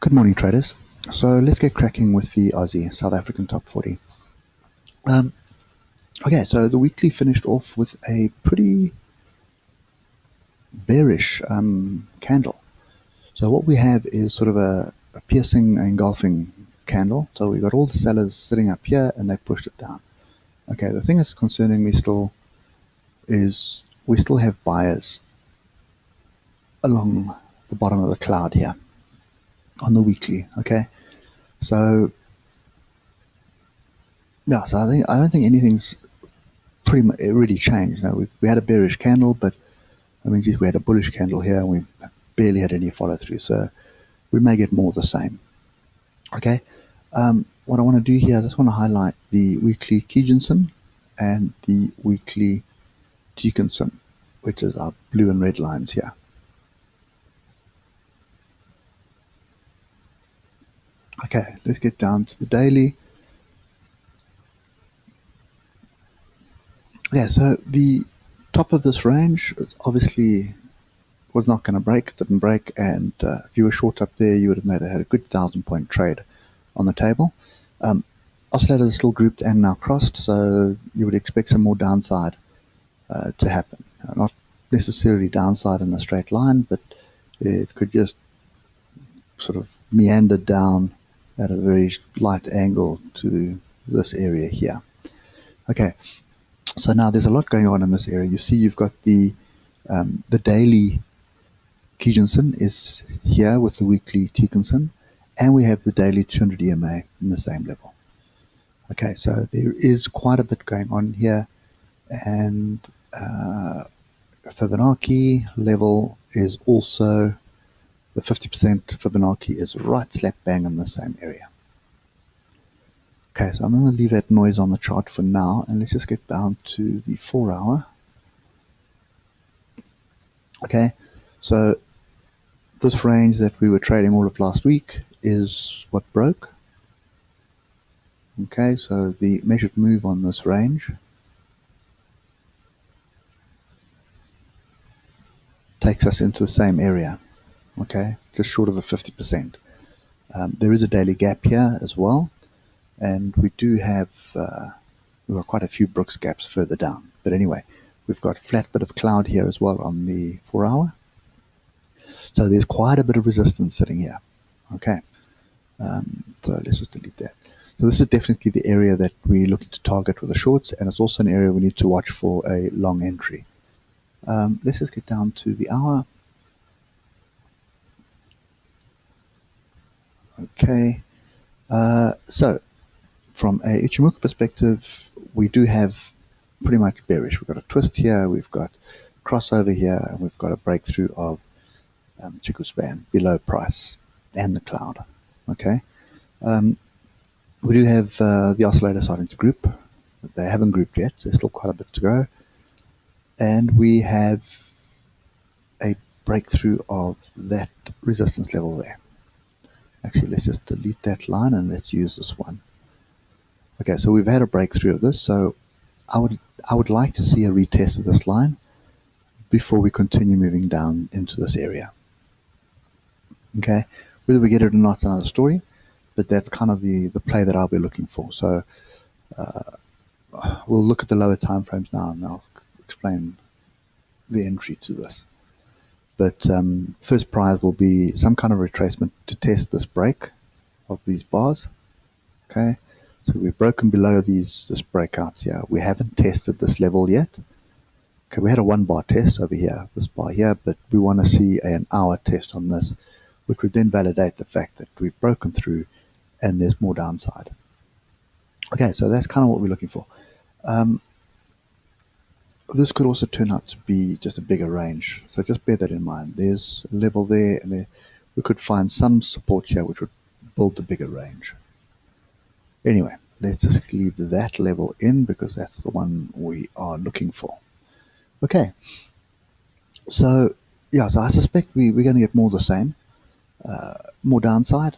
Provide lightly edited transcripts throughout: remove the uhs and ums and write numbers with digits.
Good morning, traders. So let's get cracking with the Aussie, South African top 40. Okay, so the weekly finished off with a pretty bearish candle. So what we have is sort of a piercing, engulfing candle. So we got all the sellers sitting up here and they pushed it down. Okay, the thing that's concerning me still is we still have buyers along the bottom of the cloud here on the weekly. Okay, so yeah, so I don't think anything's pretty much really changed. Now we had a bearish candle, but I mean, geez, we had a bullish candle here, and we barely had any follow through. So we may get more of the same. Okay, what I want to do here, I just want to highlight the weekly Kijinsen and the weekly Jikinsen, which is our blue and red lines here. Okay, let's get down to the daily. Yeah, so the top of this range obviously was not going to break. It didn't break, and if you were short up there, you would have had a good 1,000-point trade on the table. Oscillators are still grouped and now crossed, so you would expect some more downside to happen. Not necessarily downside in a straight line, but it could just sort of meander down at a very light angle to this area here. Okay, so now there's a lot going on in this area. You see you've got the daily Kijinsen is here with the weekly Jikinsen, and we have the daily 200 EMA in the same level. Okay, so there is quite a bit going on here, and Fibonacci level is also, the 50% Fibonacci is right slap bang in the same area. Okay, so I'm going to leave that noise on the chart for now, and let's just get down to the 4 hour. Okay, so this range that we were trading all of last week is what broke. Okay, so the measured move on this range takes us into the same area. Okay, just short of the 50%. There is a daily gap here as well, and we do have we've got quite a few Brooks gaps further down. But anyway, we've got a flat bit of cloud here as well on the 4 hour. So there's quite a bit of resistance sitting here. Okay, so let's just delete that. So this is definitely the area that we're looking to target with the shorts, and it's also an area we need to watch for a long entry. Let's just get down to the hour. Okay, so from a Ichimoku perspective, we do have pretty much bearish. We've got a twist here, we've got crossover here, and we've got a breakthrough of Chiku span below price and the cloud. Okay, we do have the oscillator starting to group. They haven't grouped yet. There's still quite a bit to go, and we have a breakthrough of that resistance level there. Actually, let's just delete that line and let's use this one. Okay, so we've had a breakthrough of this, so I would like to see a retest of this line before we continue moving down into this area. Okay, whether we get it or not is another story, but that's kind of the play that I'll be looking for. So we'll look at the lower time frames now, and I'll explain the entry to this. But first prize will be some kind of retracement to test this break of these bars. Okay, so we've broken below this breakout here. We haven't tested this level yet. Okay, we had a 1 bar test over here, this bar here, but we want to see an hour test on this, which would then validate the fact that we've broken through and there's more downside. Okay, so that's kind of what we're looking for. This could also turn out to be just a bigger range, so just bear that in mind. There's a level there, and there we could find some support here which would build a bigger range. Anyway, let's just leave that level in because that's the one we are looking for. Okay, so yeah, so I suspect we're going to get more of the same, more downside,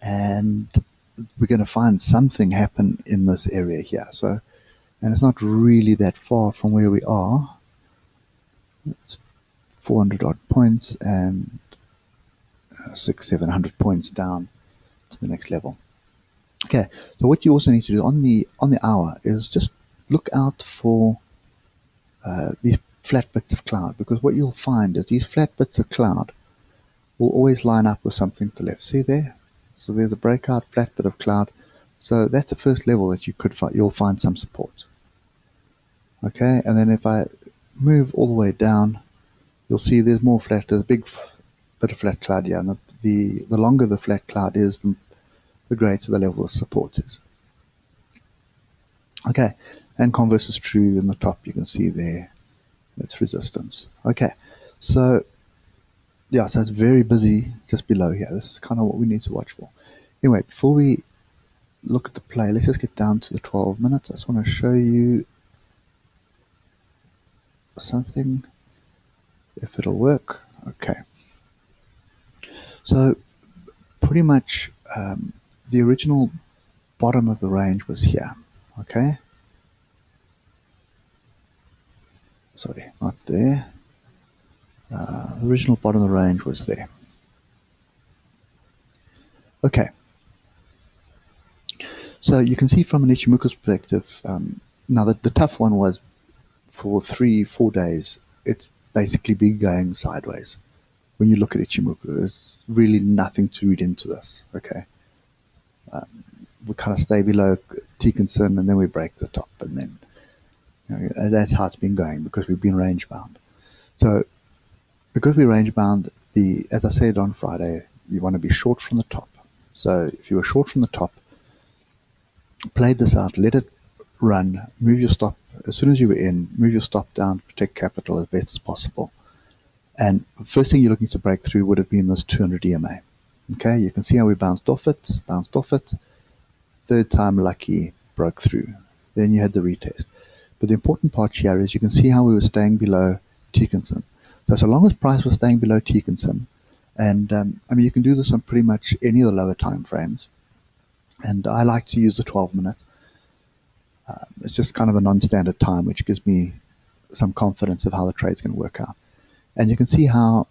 and we're going to find something happen in this area here. So, and it's not really that far from where we are. It's 400 odd points, and 600-700 points down to the next level. Okay, so what you also need to do on the hour is just look out for these flat bits of cloud, because what you'll find is these flat bits of cloud will always line up with something to the left. See there? So there's a breakout flat bit of cloud. So that's the first level that you'll find some support. Okay, and then if I move all the way down, you'll see there's a big bit of flat cloud here, and the longer the flat cloud is, the greater the level of support is. Okay, and converse is true in the top. You can see there, that's resistance. Okay, so yeah, so it's very busy just below here. This is kind of what we need to watch for. Anyway, before we look at the play, let's just get down to the 12 minutes. I just want to show you something, if it'll work. Okay, so pretty much the original bottom of the range was here. Okay, sorry, not there. The original bottom of the range was there. Okay, so you can see from an Ichimoku's perspective, now the tough one was for 3-4 days, it's basically been going sideways. When you look at Ichimoku, there's really nothing to read into this. Okay, we kind of stay below Tekinson and then we break the top, and then that's how it's been going, because we've been range bound. So because we're range bound, as I said on Friday, you want to be short from the top. So if you were short from the top, played this out, let it run, move your stop as soon as you were in, move your stop down to protect capital as best as possible. And the first thing you're looking to break through would have been this 200 EMA. Okay, you can see how we bounced off it. Third time lucky, broke through. Then you had the retest. But the important part here is you can see how we were staying below Tekinson. So long as price was staying below Tekinson, and I mean, you can do this on pretty much any of the lower time frames. And I like to use the 12 minute. It's just kind of a non-standard time, which gives me some confidence of how the trade's going to work out. And you can see how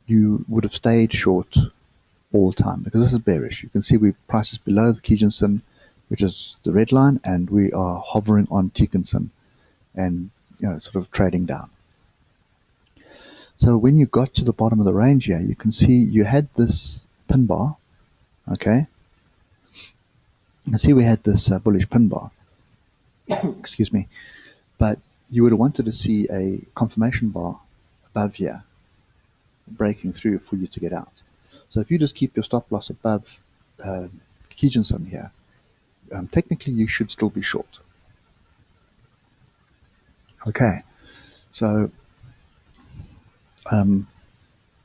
you would have stayed short all the time, because this is bearish. You can see price is below the Kijinsen, which is the red line, and we are hovering on Tekinson and sort of trading down. So when you got to the bottom of the range here, you can see you had this pin bar. Okay, you can see we had this bullish pin bar. Excuse me, but you would have wanted to see a confirmation bar above here breaking through for you to get out. So if you just keep your stop loss above Kijinsen here, technically you should still be short. Okay, so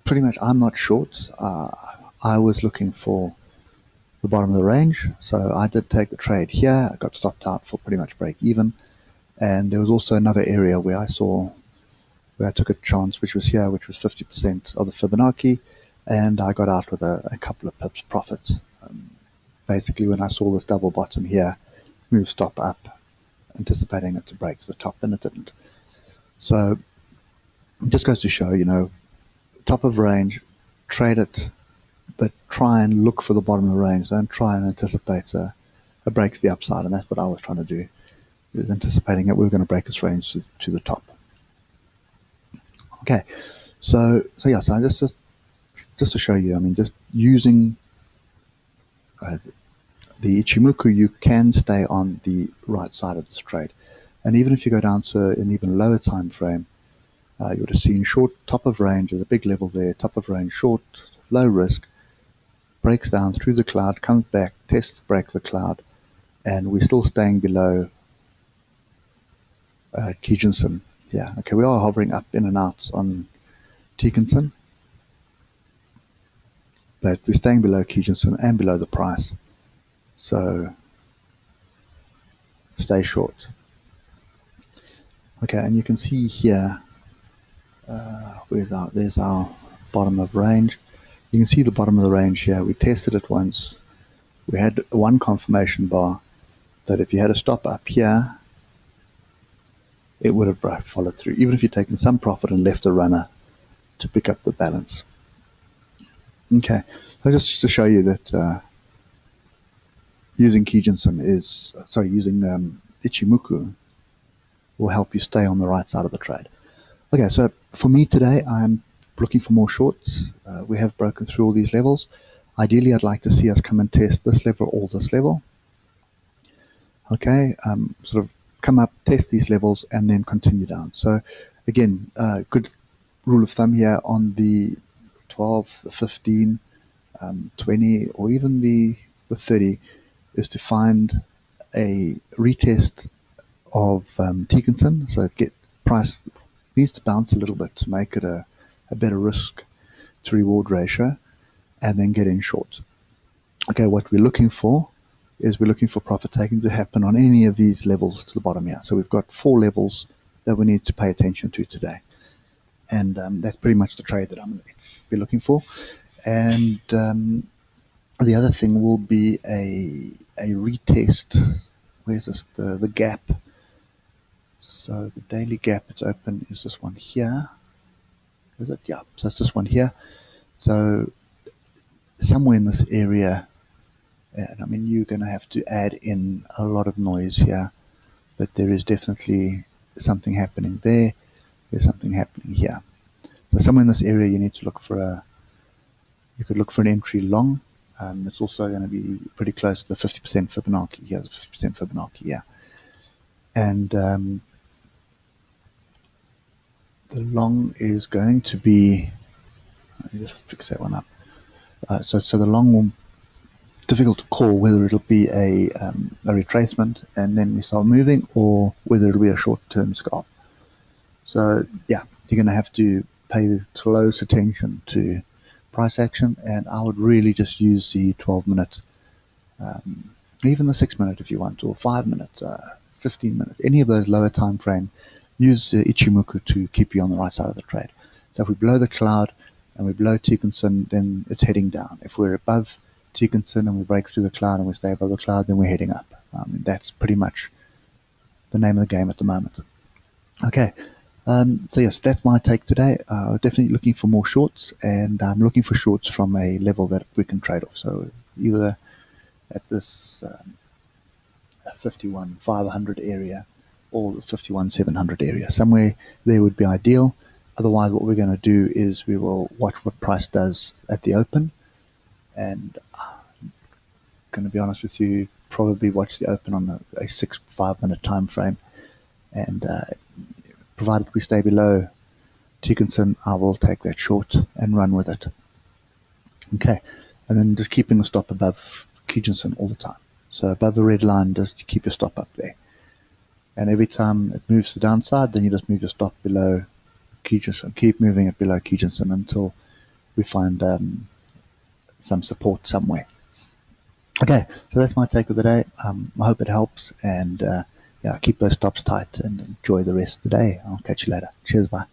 pretty much I'm not short. I was looking for the bottom of the range, so I did take the trade here. I got stopped out for pretty much break even, and there was also another area where I took a chance, which was here, which was 50% of the Fibonacci, and I got out with a couple of pips profit. Basically, when I saw this double bottom here, move stop up, anticipating it to break to the top, and it didn't. So it just goes to show, top of range, trade it, but try and look for the bottom of the range. Don't try and anticipate a break to the upside, and that's what I was trying to do, is anticipating that we were going to break this range to the top. Okay, so yeah, so just to show you, I mean, just using the Ichimoku, you can stay on the right side of this trade. And even if you go down to an even lower time frame, you would have seen short top of range, there's a big level there, top of range, short, low risk, breaks down through the cloud, comes back, tests, break the cloud, and we're still staying below Kijinsen. Yeah, okay, we are hovering up in and out on Tekinson, but we're staying below Kijinsen and below the price. So stay short. Okay, and you can see here, there's our bottom of range. You can see the bottom of the range here. We tested it once. We had one confirmation bar, but if you had a stop up here, it would have followed through, even if you'd taken some profit and left a runner to pick up the balance. Okay, so just to show you that using using ichimoku will help you stay on the right side of the trade. Okay, so for me today, I'm looking for more shorts. We have broken through all these levels. Ideally, I'd like to see us come and test this level or this level. Okay, sort of come up, test these levels, and then continue down. So again, good rule of thumb here on the 12, the 15, 20, or even the 30 is to find a retest of Tekinson. So get price needs to bounce a little bit to make it a better risk to reward ratio, and then get in short. Okay, what we're looking for is we're looking for profit taking to happen on any of these levels to the bottom here. So we've got 4 levels that we need to pay attention to today. And that's pretty much the trade that I'm going to be looking for. And the other thing will be a retest. Where's this? The gap. So the daily gap it's open is this one here. Is it? Yeah. So it's this one here. So somewhere in this area, and I mean, you're going to have to add in a lot of noise here, but there is definitely something happening there. There's something happening here. So somewhere in this area, you need to look for you could look for an entry long. It's also going to be pretty close to the 50% Fibonacci here, the 50% Fibonacci here. And the long is going to be, let me just fix that one up. So the long will difficult to call whether it'll be a retracement and then we start moving, or whether it'll be a short-term scalp. So yeah, you're going to have to pay close attention to price action, and I would really just use the 12-minute, even the 6-minute if you want, or 5-minute, 15-minute, any of those lower time frame. Use ichimoku to keep you on the right side of the trade. So if we blow the cloud and we blow Tekinson, then it's heading down. If we're above Tekinson and we break through the cloud and we stay above the cloud, then we're heading up. That's pretty much the name of the game at the moment. Okay, so yes, that's my take today. Definitely looking for more shorts, and I'm looking for shorts from a level that we can trade off. So either at this 51,500 area or the 51,700 area. Somewhere there would be ideal. Otherwise, what we're going to do is we will watch what price does at the open, and I'm going to be honest with you, probably watch the open on a 5-minute time frame, and provided we stay below Tekinson, I will take that short and run with it. Okay, and then just keeping the stop above Kijinson all the time. So above the red line, just keep your stop up there. And every time it moves to the downside, then you just move your stop below Kijinson. Keep moving it below Kijinson until we find some support somewhere. Okay, so that's my take of the day. I hope it helps, and yeah, keep those stops tight and enjoy the rest of the day. I'll catch you later. Cheers, bye.